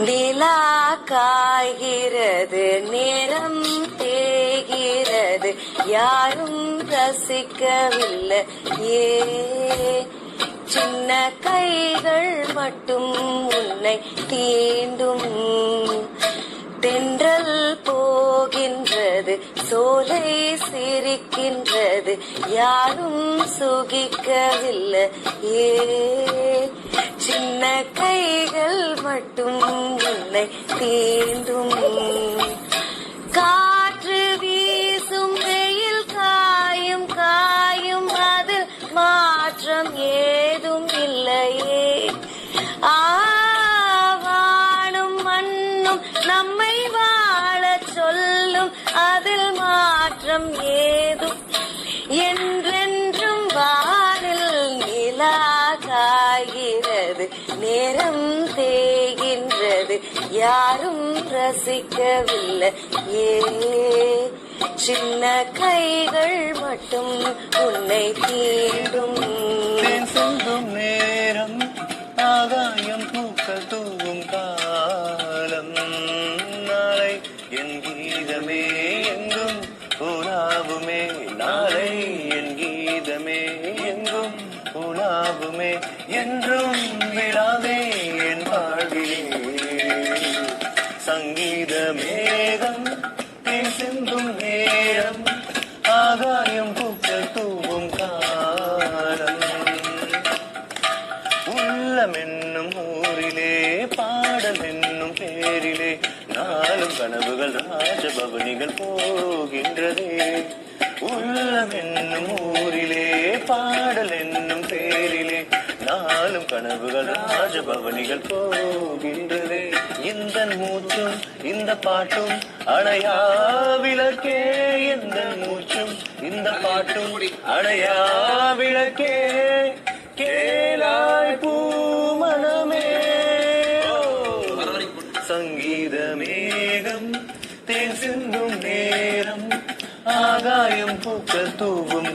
நிலா காய்கிறது, நேரம் தேய்கிறது, யாரும் ரசிக்கவில்லை. சின்ன கைகள் மட்டும் உன்னை தீண்டும். தென்றல் போகின்றது, சோலை சிரிக்கின்றது, யாரும் சுகிக்கவில்லை. சின்ன கைகள் மட்டும் உன்னை தீண்டும். காற்று வீசும், வெயில் காயும் காயும், அதில் மாற்றம் ஏதும் இல்லையே. வானும் மண்ணும் நம்மை வாழச் சொல்லும், அதில் மாற்றம் ஏதும். என்றென்றும் வானில் நிலா காய்கிறது, நேரம் தேய்கின்றது, யாரும் ரசிக்கவில்லை. சின்ன கைகள் மட்டும் உன்னை தீண்டும். செல்லும் நேரம், ஆகாயம் பூக்கள் தூவும் காலம், நாளை என் கீதமே எங்கும் உலாவுமே, நாளை என் கீதமே எங்கும் உலாவுமே, என்றும் விழாவே என் வாழ்விலே. சங்கீத மேகம் தேன் சிந்தும் நேரம், ஆகாயம் பூக்கள் தூவும் காலம். உள்ளம் என்னும் ஊரிலே, பாடல் என்னும் பேரிலே, நாளும் கனவுகள் ராஜபவனிகள் போகின்றதே. உள்ளம் என்னும் ஊரிலே, பாடல் என்னும் பேரிலே, நாளும் கனவுகள் ராஜபவனிகள் போகின்றதே. இந்த மூச்சும் இந்த பாட்டும் அணையா விளக்கே, இந்த மூச்சும் இந்த பாட்டும் அணையா விளக்கே. கேளாய் பூமணமே, சங்கீத மேகம் தேன் சிந்தும் நேரம், ஆகாயம் பூக்கள் தூவும்